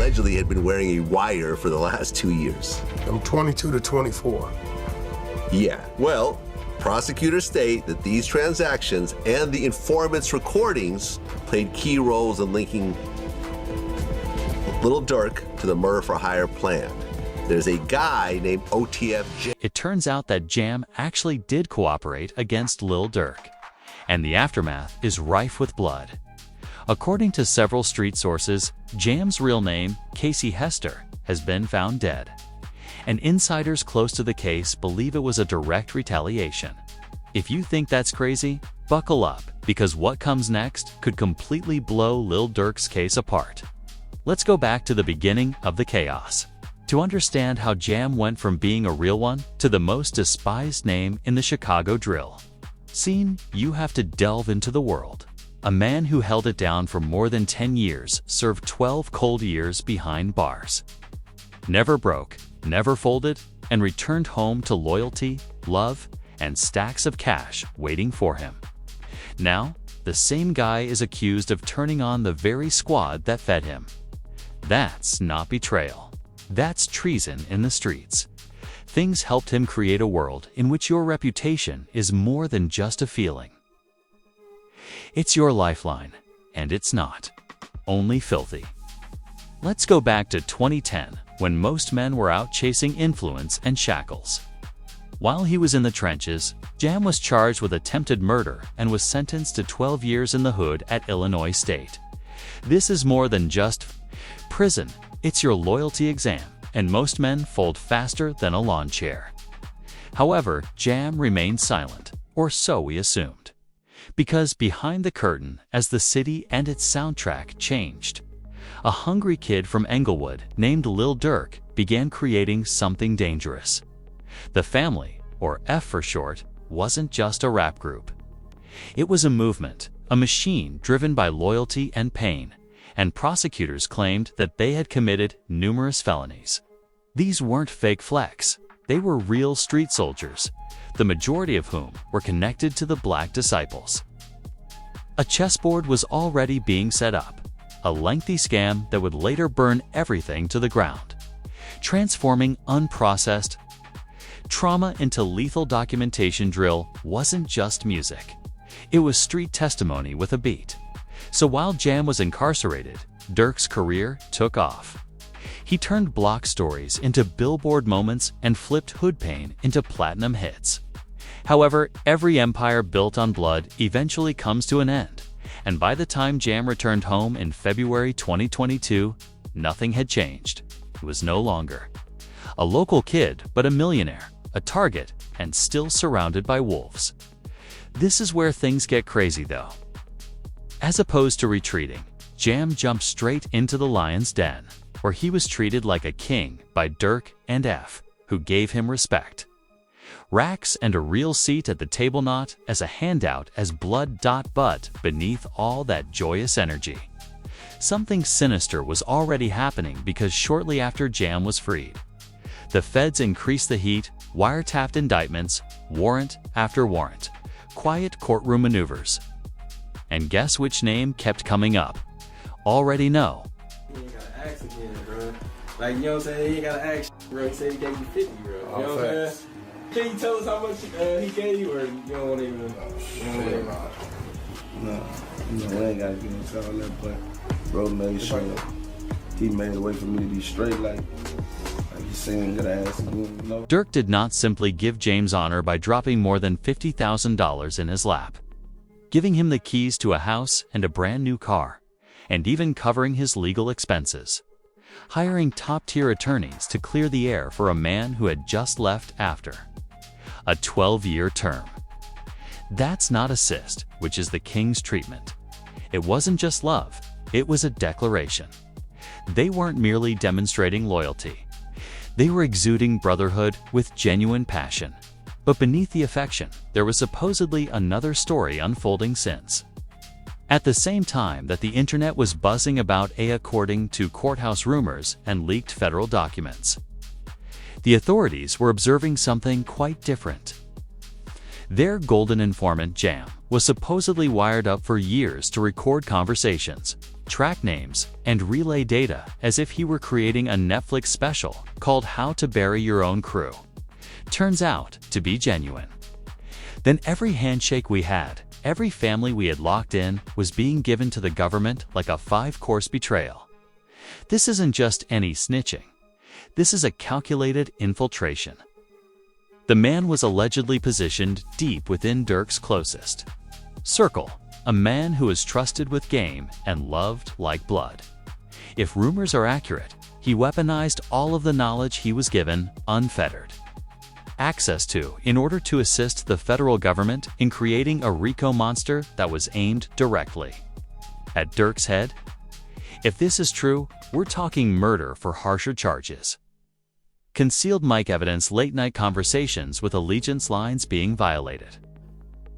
allegedly had been wearing a wire for the last 2 years. I'm 22 to 24. Yeah, well, prosecutors state that these transactions and the informant's recordings played key roles in linking Lil Durk to the murder-for-hire plan. There's a guy named OTF Jam. It turns out that Jam actually did cooperate against Lil Durk, and the aftermath is rife with blood. According to several street sources, Jam's real name, Casey Hester, has been found dead. And insiders close to the case believe it was a direct retaliation. If you think that's crazy, buckle up, because what comes next could completely blow Lil Durk's case apart. Let's go back to the beginning of the chaos, to understand how Jam went from being a real one to the most despised name in the Chicago drill scene. You have to delve into the world. A man who held it down for more than 10 years served 12 cold years behind bars. Never broke, never folded, and returned home to loyalty, love, and stacks of cash waiting for him. Now, the same guy is accused of turning on the very squad that fed him. That's not betrayal. That's treason in the streets. Things helped him create a world in which your reputation is more than just a feeling. It's your lifeline, and it's not only filthy. Let's go back to 2010, when most men were out chasing influence and shackles. While he was in the trenches, Jam was charged with attempted murder and was sentenced to 12 years in the hood at Illinois State. This is more than just prison, it's your loyalty exam, and most men fold faster than a lawn chair. However, Jam remained silent, or so we assumed. Because behind the curtain, as the city and its soundtrack changed, a hungry kid from Englewood named Lil Durk began creating something dangerous. The Family, or F for short, wasn't just a rap group. It was a movement, a machine driven by loyalty and pain, and prosecutors claimed that they had committed numerous felonies. These weren't fake flex, they were real street soldiers, the majority of whom were connected to the Black Disciples. A chessboard was already being set up, a lengthy scam that would later burn everything to the ground, transforming unprocessed trauma into lethal documentation. Drill wasn't just music. It was street testimony with a beat. So while Jam was incarcerated, Durk's career took off. He turned block stories into billboard moments and flipped hood pain into platinum hits. However, every empire built on blood eventually comes to an end, and by the time Jam returned home in February 2022, nothing had changed. He was no longer a local kid, but a millionaire, a target, and still surrounded by wolves. This is where things get crazy though. As opposed to retreating, Jam jumped straight into the lion's den, where he was treated like a king by Durk and F, who gave him respect. Racks and a real seat at the table, not as a handout as blood. But beneath all that joyous energy, something sinister was already happening, because shortly after Jam was freed, the feds increased the heat, wiretapped indictments, warrant after warrant, quiet courtroom maneuvers. And guess which name kept coming up? Already know. You ain't gotta ask again, bro. Like, you know what I'm saying? You ain't gotta ask, bro. He said he gave you 50, bro. You know what I'm saying? Can you tell us how much he gave you, or you don't want to even? No, we ain't gotta get into all that, but bro made sure he made a way for me to be straight, like you saying, gotta ask again, you know? Durk did not simply give James honor by dropping more than $50,000 in his lap, giving him the keys to a house and a brand new car, and even covering his legal expenses, hiring top-tier attorneys to clear the air for a man who had just left after a 12-year term. That's not assist, which is the king's treatment. It wasn't just love, it was a declaration. They weren't merely demonstrating loyalty. They were exuding brotherhood with genuine passion. But beneath the affection, there was supposedly another story unfolding since. At the same time that the internet was buzzing about according to courthouse rumors and leaked federal documents, the authorities were observing something quite different. Their golden informant, Jam, was supposedly wired up for years to record conversations, track names, and relay data as if he were creating a Netflix special called How to Bury Your Own Crew. Turns out to be genuine. Then every handshake we had, every family we had locked in, was being given to the government like a 5-course betrayal. This isn't just any snitching. This is a calculated infiltration. The man was allegedly positioned deep within Durk's closest circle, a man who is trusted with game and loved like blood. If rumors are accurate, he weaponized all of the knowledge he was given unfettered access to in order to assist the federal government in creating a RICO monster that was aimed directly at Durk's head. If this is true, we're talking murder for harsher charges. Concealed mic evidence, late-night conversations with allegiance lines being violated.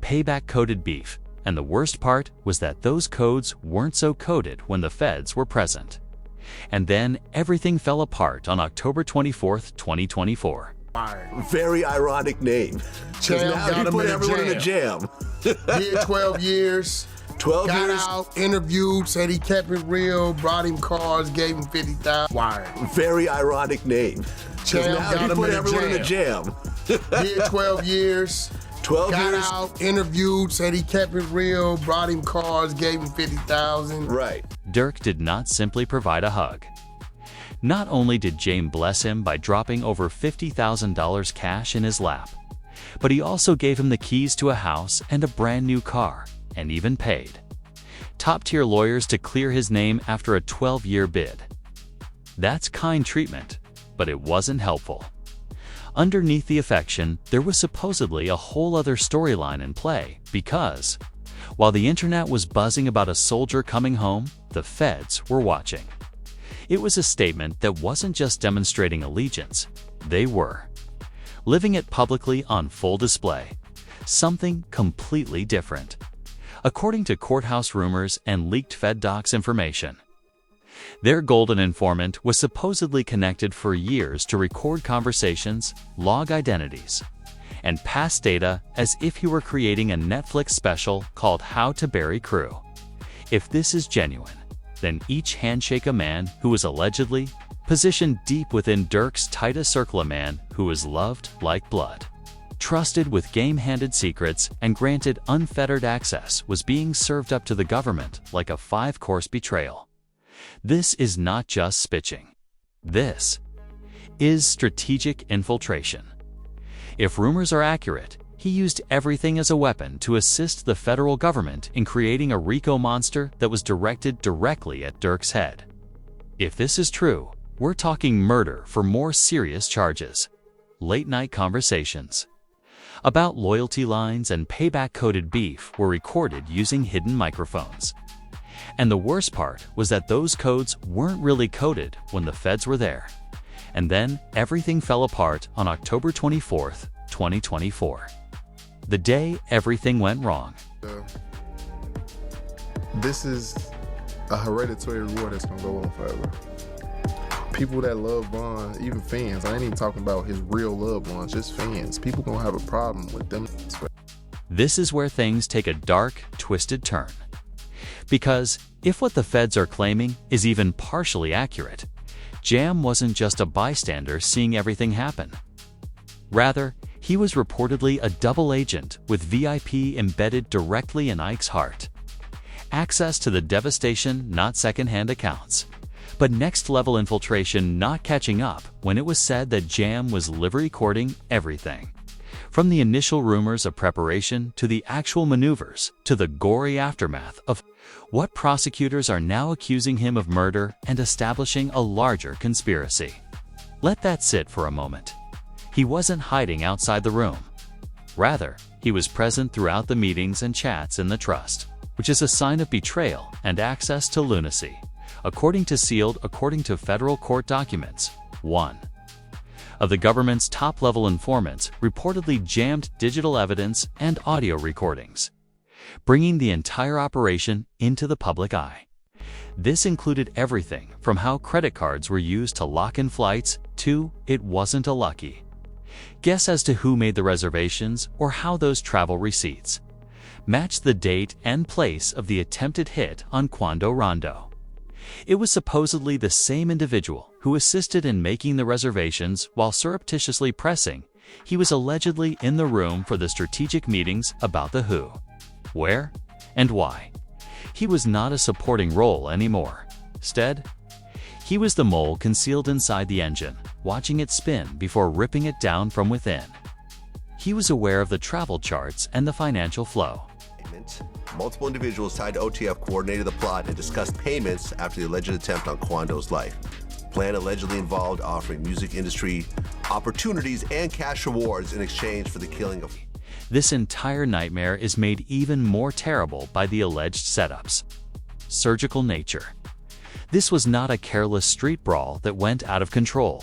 Payback-coded beef, and the worst part was that those codes weren't so coded when the feds were present. And then everything fell apart on October 24th, 2024. Very ironic name. Jam Now got he him put in a everyone in the jam. Did 12 years. 12 got years. out, interviewed, said he kept it real, brought him cars, gave him 50,000. Wired. Very ironic name. Jam Now got he him put in a everyone in the jam. Did 12 years. 12 got years. out, interviewed, said he kept it real, brought him cars, gave him 50,000. Right. Durk did not simply provide a hug. Not only did James bless him by dropping over $50,000 cash in his lap, but he also gave him the keys to a house and a brand new car, and even paid top-tier lawyers to clear his name after a 12-year bid. That's kind treatment, but it wasn't helpful. Underneath the affection, there was supposedly a whole other storyline in play because, while the internet was buzzing about a soldier coming home, the feds were watching. It was a statement that wasn't just demonstrating allegiance, they were living it publicly on full display, something completely different. According to courthouse rumors and leaked Fed docs information, their golden informant was supposedly connected for years to record conversations, log identities, and pass data as if he were creating a Netflix special called How to Bury Crew. If this is genuine, then each handshake a man who was allegedly positioned deep within Durk's tightest circle, a man who was loved like blood, trusted with game-handed secrets, and granted unfettered access, was being served up to the government like a 5-course betrayal. This is not just spitching. This is strategic infiltration. If rumors are accurate, he used everything as a weapon to assist the federal government in creating a RICO monster that was directed directly at Durk's head. If this is true, we're talking murder for more serious charges. Late-night conversations about loyalty lines and payback-coded beef were recorded using hidden microphones. And the worst part was that those codes weren't really coded when the feds were there. And then everything fell apart on October 24th, 2024. The day everything went wrong. This is a hereditary war that's gonna go on forever. People that love Von, even fans, I ain't even talking about his real loved ones, just fans. People gonna have a problem with them. This is where things take a dark, twisted turn. Because if what the feds are claiming is even partially accurate, Jam wasn't just a bystander seeing everything happen. Rather, he was reportedly a double agent with VIP embedded directly in Ike's heart. Access to the devastation, not secondhand accounts, but next-level infiltration not catching up when it was said that Jam was live-recording everything. From the initial rumors of preparation to the actual maneuvers to the gory aftermath of what prosecutors are now accusing him of murder and establishing a larger conspiracy. Let that sit for a moment. He wasn't hiding outside the room. Rather, he was present throughout the meetings and chats in the trust, which is a sign of betrayal and access to lunacy. According to federal court documents, one of the government's top-level informants reportedly jammed digital evidence and audio recordings, bringing the entire operation into the public eye. This included everything from how credit cards were used to lock in flights to it wasn't a lucky guess as to who made the reservations or how those travel receipts matched the date and place of the attempted hit on Quando Rondo. It was supposedly the same individual who assisted in making the reservations while surreptitiously pressing he was allegedly in the room for the strategic meetings about the who, where, and why. He was not a supporting role anymore. Instead, he was the mole concealed inside the engine, watching it spin before ripping it down from within. He was aware of the travel charts and the financial flow. Multiple individuals tied to OTF coordinated the plot and discussed payments after the alleged attempt on Kwando's life. Plan allegedly involved offering music industry opportunities and cash rewards in exchange for the killing of. This entire nightmare is made even more terrible by the alleged setups. Surgical nature. This was not a careless street brawl that went out of control.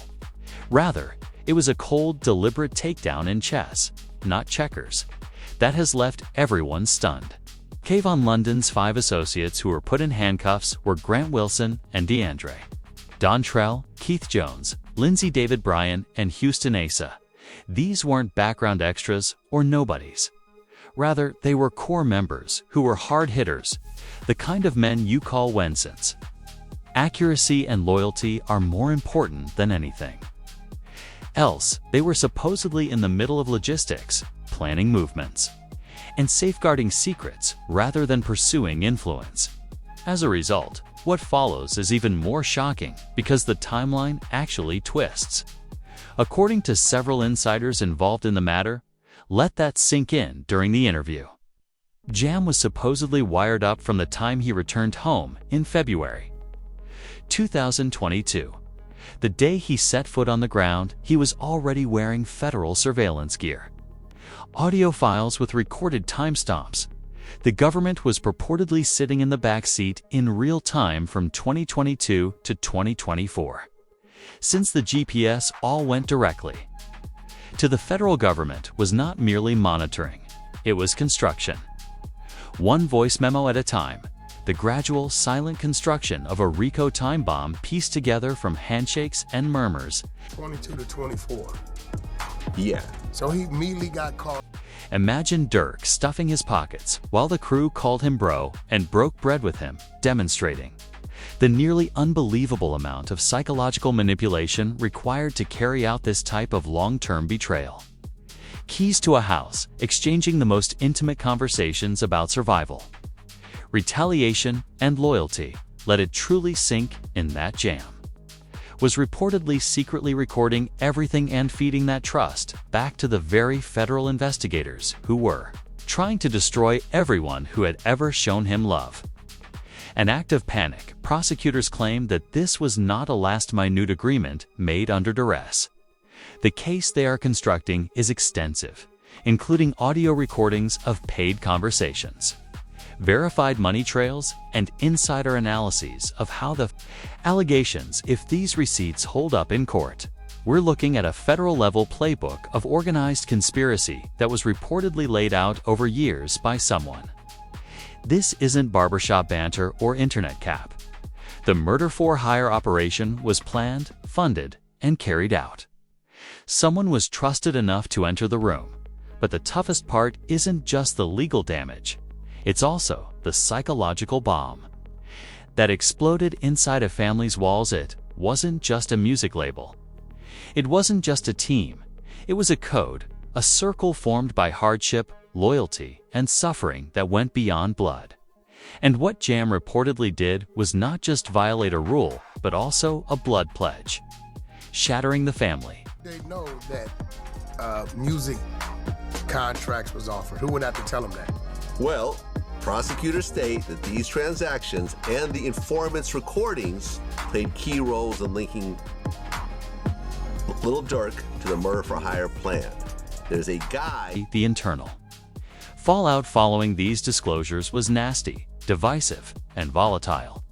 Rather, it was a cold, deliberate takedown in chess, not checkers, that has left everyone stunned. Kayvon London's 5 associates who were put in handcuffs were Grant Wilson and DeAndre, Dontrell, Keith Jones, Lindsay David Bryan, and Houston Asa. These weren't background extras or nobodies. Rather, they were core members who were hard hitters, the kind of men you call Wensons. Accuracy and loyalty are more important than anything else. They were supposedly in the middle of logistics, planning movements, and safeguarding secrets rather than pursuing influence. As a result, what follows is even more shocking because the timeline actually twists. According to several insiders involved in the matter, let that sink in during the interview. Jam was supposedly wired up from the time he returned home in February 2022. The day he set foot on the ground, he was already wearing federal surveillance gear. Audio files with recorded timestamps. The government was purportedly sitting in the back seat in real time from 2022 to 2024. Since the GPS all went directly to the federal government was not merely monitoring, it was construction. One voice memo at a time, the gradual, silent construction of a RICO time bomb pieced together from handshakes and murmurs. 22 to 24. Yeah. So he immediately got caught. Imagine Durk stuffing his pockets while the crew called him bro and broke bread with him, demonstrating the nearly unbelievable amount of psychological manipulation required to carry out this type of long-term betrayal. Keys to a house, exchanging the most intimate conversations about survival, retaliation, and loyalty. Let it truly sink in that Jam was reportedly secretly recording everything and feeding that trust back to the very federal investigators who were trying to destroy everyone who had ever shown him love. An act of panic, prosecutors claim that this was not a last-minute agreement made under duress. The case they are constructing is extensive, including audio recordings of paid conversations, verified money trails, and insider analyses of how the allegations, if these receipts hold up in court. We're looking at a federal-level playbook of organized conspiracy that was reportedly laid out over years by someone. This isn't barbershop banter or internet cap. The murder-for-hire operation was planned, funded, and carried out. Someone was trusted enough to enter the room, but the toughest part isn't just the legal damage. It's also the psychological bomb that exploded inside a family's walls. It wasn't just a music label. It wasn't just a team. It was a code, a circle formed by hardship, loyalty, and suffering that went beyond blood. And what Jam reportedly did was not just violate a rule, but also a blood pledge, shattering the family. They know that music contracts was offered. Who would have to tell them that? Well, prosecutors state that these transactions and the informant's recordings played key roles in linking Lil Durk to the murder-for-hire plan. There's a guy. The internal fallout following these disclosures was nasty, divisive, and volatile.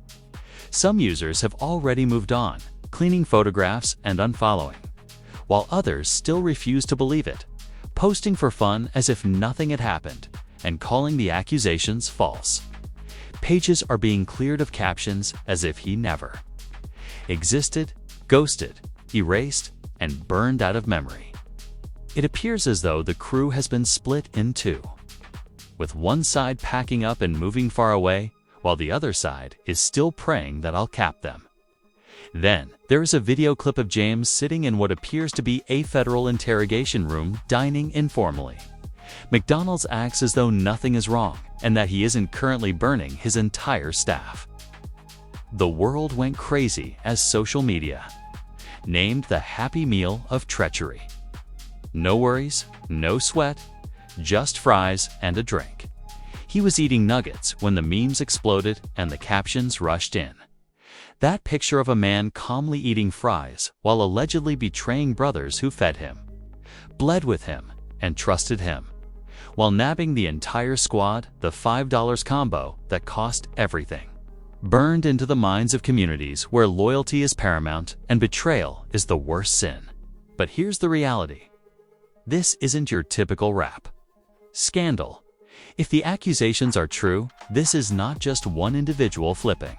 Some users have already moved on, cleaning photographs and unfollowing, while others still refuse to believe it, posting for fun as if nothing had happened, and calling the accusations false. Pages are being cleared of captions as if he never existed, ghosted, erased, and burned out of memory. It appears as though the crew has been split in two, with one side packing up and moving far away, while the other side is still praying that I'll cap them. Then, there is a video clip of James sitting in what appears to be a federal interrogation room dining informally. McDonald's acts as though nothing is wrong and that he isn't currently burning his entire staff. The world went crazy as social media named the Happy Meal of treachery. No worries, no sweat, just fries and a drink. He was eating nuggets when the memes exploded and the captions rushed in. That picture of a man calmly eating fries while allegedly betraying brothers who fed him, bled with him, and trusted him, while nabbing the entire squad the $5 combo that cost everything. Burned into the minds of communities where loyalty is paramount and betrayal is the worst sin. But here's the reality. This isn't your typical rap scandal. If the accusations are true, this is not just one individual flipping.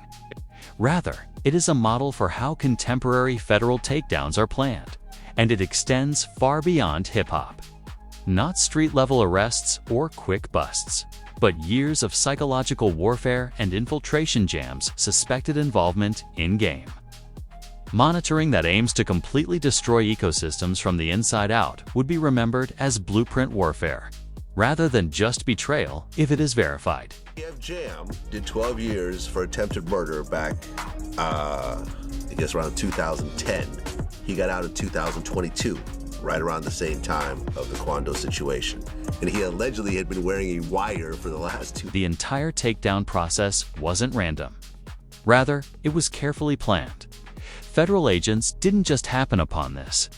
Rather, it is a model for how contemporary federal takedowns are planned, and it extends far beyond hip-hop. Not street-level arrests or quick busts, but years of psychological warfare and infiltration jams suspected involvement in-game. Monitoring that aims to completely destroy ecosystems from the inside out would be remembered as blueprint warfare, rather than just betrayal if it is verified. OTF Jam did 12 years for attempted murder back, I guess around 2010. He got out in 2022, right around the same time of the Quando situation. And he allegedly had been wearing a wire for the last 2 The entire takedown process wasn't random. Rather, it was carefully planned. Federal agents didn't just happen upon this.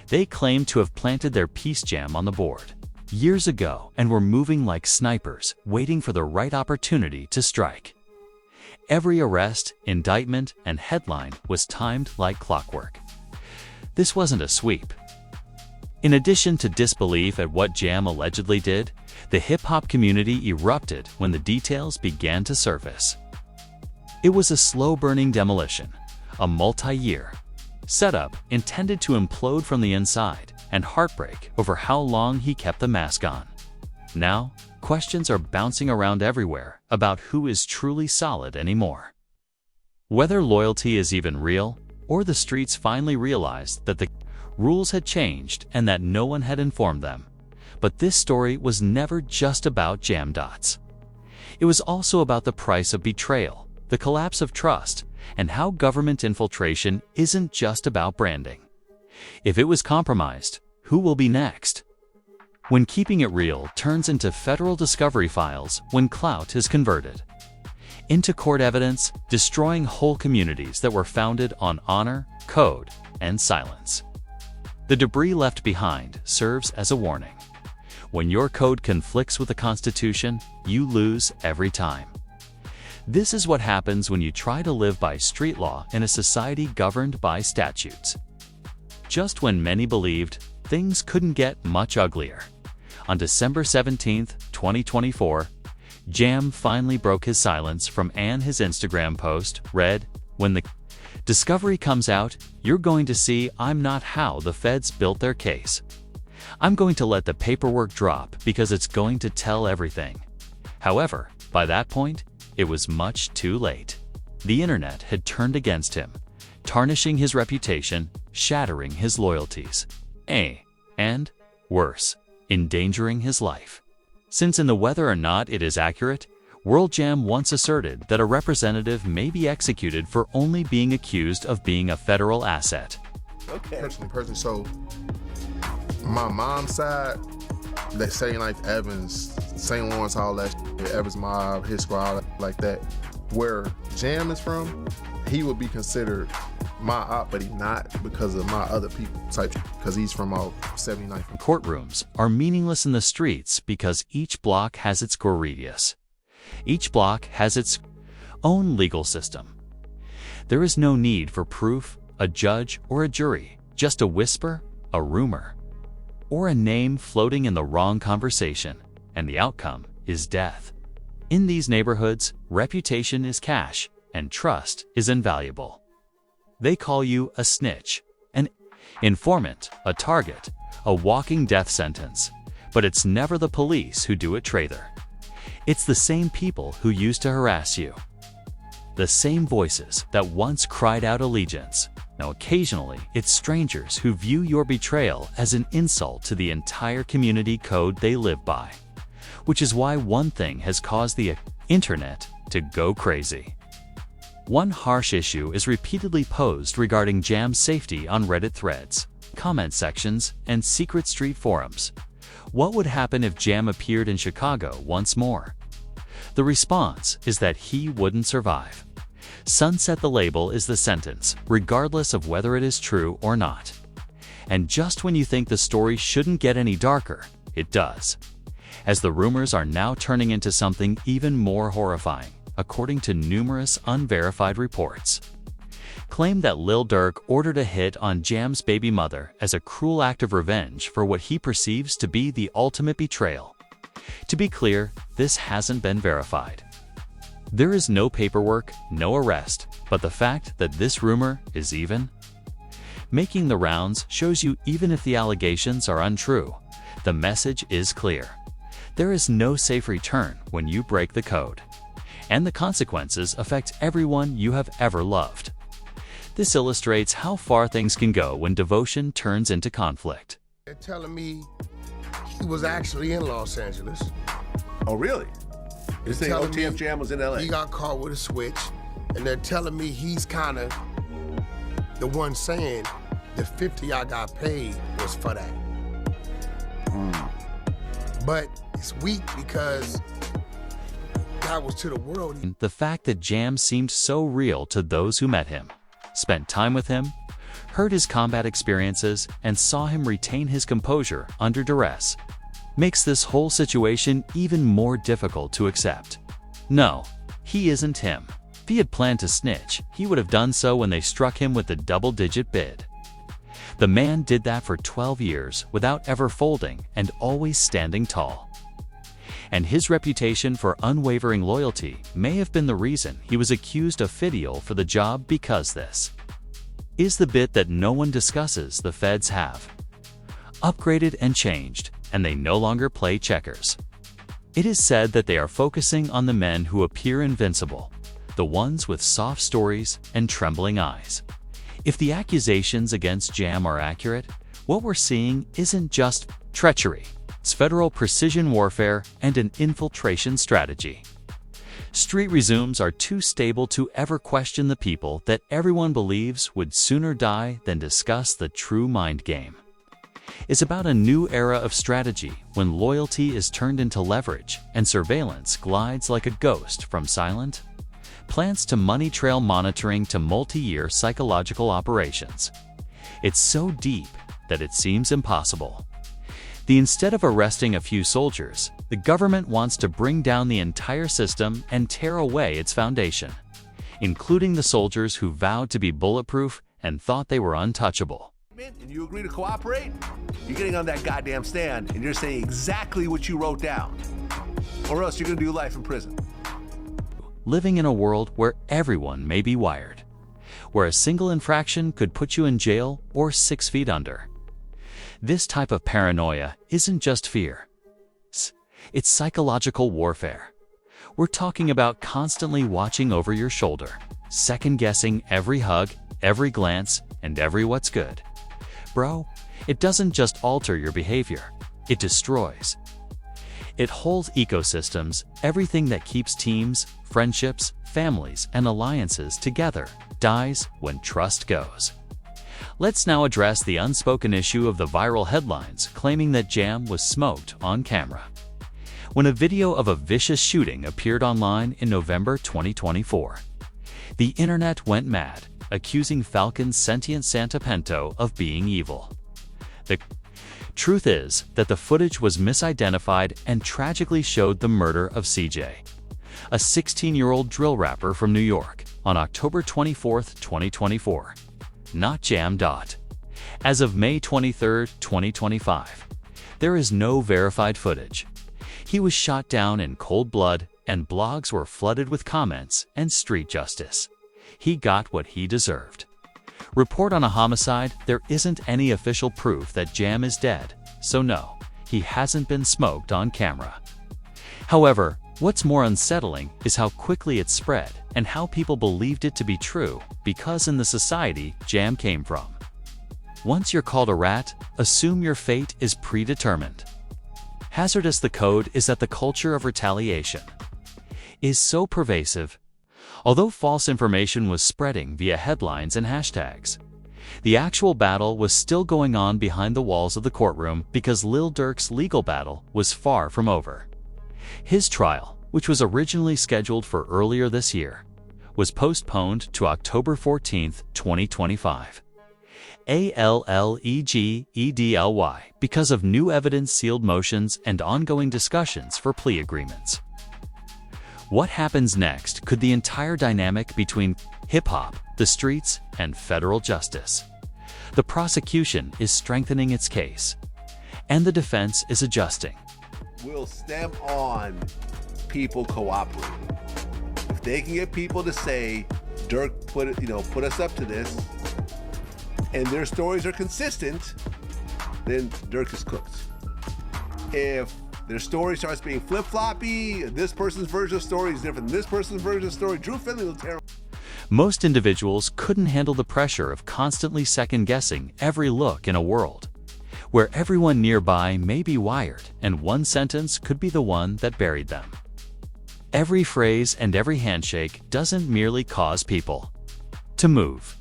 They claimed to have planted their peace jam on the board years ago and were moving like snipers, waiting for the right opportunity to strike. Every arrest, indictment, and headline was timed like clockwork. This wasn't a sweep. In addition to disbelief at what Jam allegedly did, the hip-hop community erupted when the details began to surface. It was a slow-burning demolition, a multi-year setup intended to implode from the inside, and heartbreak over how long he kept the mask on. Now, questions are bouncing around everywhere about who is truly solid anymore. Whether loyalty is even real, or the streets finally realized that the rules had changed and that no one had informed them. But this story was never just about Jam Dots. It was also about the price of betrayal, the collapse of trust, and how government infiltration isn't just about branding. If it was compromised, who will be next? When keeping it real turns into federal discovery files when clout is converted into court evidence, destroying whole communities that were founded on honor, code, and silence. The debris left behind serves as a warning. When your code conflicts with the Constitution, you lose every time. This is what happens when you try to live by street law in a society governed by statutes. Just when many believed things couldn't get much uglier. On December 17, 2024, Jam finally broke his silence from his Instagram post read, "When the discovery comes out, you're going to see I'm not how the feds built their case. I'm going to let the paperwork drop because it's going to tell everything." However, by that point, it was much too late. The internet had turned against him, tarnishing his reputation, shattering his loyalties, and, worse, endangering his life. Since in the whether or not it is accurate, World Jam once asserted that a representative may be executed for only being accused of being a federal asset. Okay. Personally, so my mom's side, they say like Evans, St. Lawrence, all that shit, Evans Mob, his squad, like that. Where Jam is from, he would be considered my op, but he not because of my other people type, because he's from all 79th. Courtrooms are meaningless in the streets because each block has its Goredius. Each block has its own legal system. There is no need for proof, a judge, or a jury, just a whisper, a rumor, or a name floating in the wrong conversation, and the outcome is death. In these neighborhoods, reputation is cash, and trust is invaluable. They call you a snitch, an informant, a target, a walking death sentence, but it's never the police who do it, Trader. It's the same people who used to harass you, the same voices that once cried out allegiance. Now, occasionally, it's strangers who view your betrayal as an insult to the entire community code they live by, which is why one thing has caused the internet to go crazy. One harsh issue is repeatedly posed regarding Jam's safety on Reddit threads, comment sections, and secret street forums. What would happen if Jam appeared in Chicago once more? The response is that he wouldn't survive. Sunset the label is the sentence, regardless of whether it is true or not. And just when you think the story shouldn't get any darker, it does, as the rumors are now turning into something even more horrifying, according to numerous unverified reports. Claim that Lil Durk ordered a hit on Jam's baby mother as a cruel act of revenge for what he perceives to be the ultimate betrayal. To be clear, this hasn't been verified. There is no paperwork, no arrest, but the fact that this rumor is even making the rounds shows you even if the allegations are untrue, the message is clear. There is no safe return when you break the code, and the consequences affect everyone you have ever loved. This illustrates how far things can go when devotion turns into conflict. They're telling me he was actually in Los Angeles. Oh, really? You're saying telling OTF me Jam was in LA? He got caught with a switch, and they're telling me he's kind of the one saying the 50 I got paid was for that. But it's weak because that was to the world. The fact that Jam seemed so real to those who met him, spent time with him, heard his combat experiences, and saw him retain his composure under duress, makes this whole situation even more difficult to accept. No, he isn't him. If he had planned to snitch, he would have done so when they struck him with the double-digit bid. The man did that for 12 years without ever folding and always standing tall. And his reputation for unwavering loyalty may have been the reason he was accused of filial for the job, because this is the bit that no one discusses. The feds have upgraded and changed, and they no longer play checkers. It is said that they are focusing on the men who appear invincible, the ones with soft stories and trembling eyes. If the accusations against Jam are accurate, what we're seeing isn't just treachery, it's federal precision warfare and an infiltration strategy. Street resumes are too stable to ever question the people that everyone believes would sooner die than discuss the true mind game. It's about a new era of strategy when loyalty is turned into leverage and surveillance glides like a ghost from silent plants to money trail monitoring to multi-year psychological operations. It's so deep that it seems impossible. Instead of arresting a few soldiers, the government wants to bring down the entire system and tear away its foundation, including the soldiers who vowed to be bulletproof and thought they were untouchable. And you agree to cooperate? You're getting on that goddamn stand and you're saying exactly what you wrote down, or else you're gonna do life in prison. Living in a world where everyone may be wired, where a single infraction could put you in jail or 6 feet under. This type of paranoia isn't just fear. It's psychological warfare. We're talking about constantly watching over your shoulder, second-guessing every hug, every glance, and every what's good. Bro, it doesn't just alter your behavior, it destroys. It holds ecosystems. Everything that keeps teams, friendships, families, and alliances together dies when trust goes. Let's now address the unspoken issue of the viral headlines claiming that Jam was smoked on camera. When a video of a vicious shooting appeared online in November 2024, the internet went mad, accusing Falcon's sentient Santa Pinto of being evil. The truth is that the footage was misidentified and tragically showed the murder of CJ, a 16-year-old drill rapper from New York, on October 24, 2024. Not Jam. As of May 23, 2025, there is no verified footage. He was shot down in cold blood, and blogs were flooded with comments and street justice. He got what he deserved. Report on a homicide, there isn't any official proof that Jam is dead, so no, he hasn't been smoked on camera. However, What's more unsettling is how quickly it spread and how people believed it to be true because in the society Jam came from. Once you're called a rat, assume your fate is predetermined. Hazardous the code is that the culture of retaliation is so pervasive. Although false information was spreading via headlines and hashtags, the actual battle was still going on behind the walls of the courtroom because Lil Durk's legal battle was far from over. His trial, which was originally scheduled for earlier this year, was postponed to October 14, 2025. ALLEGEDLY because of new evidence, sealed motions, and ongoing discussions for plea agreements. What happens next could the entire dynamic between hip-hop, the streets, and federal justice. The prosecution is strengthening its case, and the defense is adjusting. Will stem on people cooperating. If they can get people to say, Durk put us up to this, and their stories are consistent, then Durk is cooked. If their story starts being flip-floppy, this person's version of the story is different than this person's version of the story, Drew Finley will tear. Most individuals couldn't handle the pressure of constantly second-guessing every look in a world where everyone nearby may be wired and one sentence could be the one that buried them. Every phrase and every handshake doesn't merely cause people to move.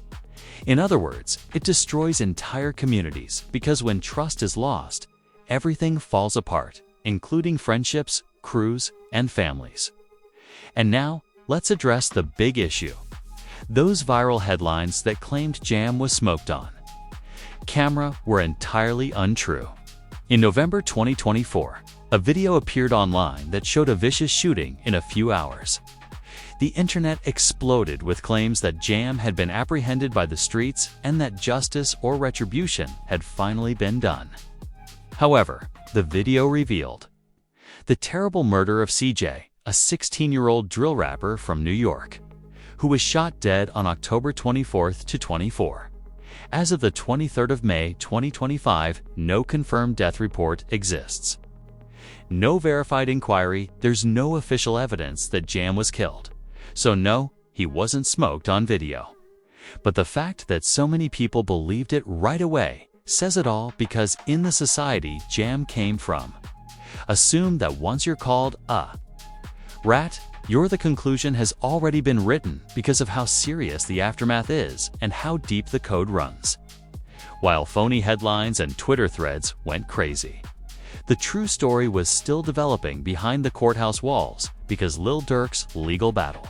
In other words, it destroys entire communities because when trust is lost, everything falls apart, including friendships, crews, and families. And now, let's address the big issue. Those viral headlines that claimed Jam was smoked on camera were entirely untrue. In November 2024, a video appeared online that showed a vicious shooting in a few hours. The internet exploded with claims that Jam had been apprehended by the streets and that justice or retribution had finally been done. However, the video revealed the terrible murder of CJ, a 16-year-old drill rapper from New York, who was shot dead on October 24 to 24. As of the 23rd of May 2025, no confirmed death report exists. No verified inquiry, there's no official evidence that Jam was killed. So no, he wasn't smoked on video. But the fact that so many people believed it right away says it all because in the society Jam came from, assume that once you're called a rat, the conclusion has already been written because of how serious the aftermath is and how deep the code runs. While phony headlines and Twitter threads went crazy, the true story was still developing behind the courthouse walls because Lil Durk's legal battle,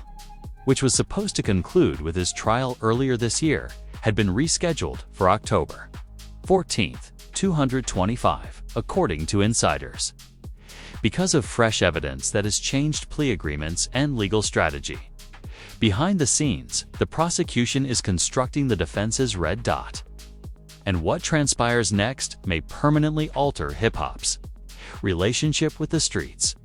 which was supposed to conclude with his trial earlier this year, had been rescheduled for October 14, 2025, according to insiders, because of fresh evidence that has changed plea agreements and legal strategy. Behind the scenes, the prosecution is constructing the defense's red dot. And what transpires next may permanently alter hip-hop's relationship with the streets.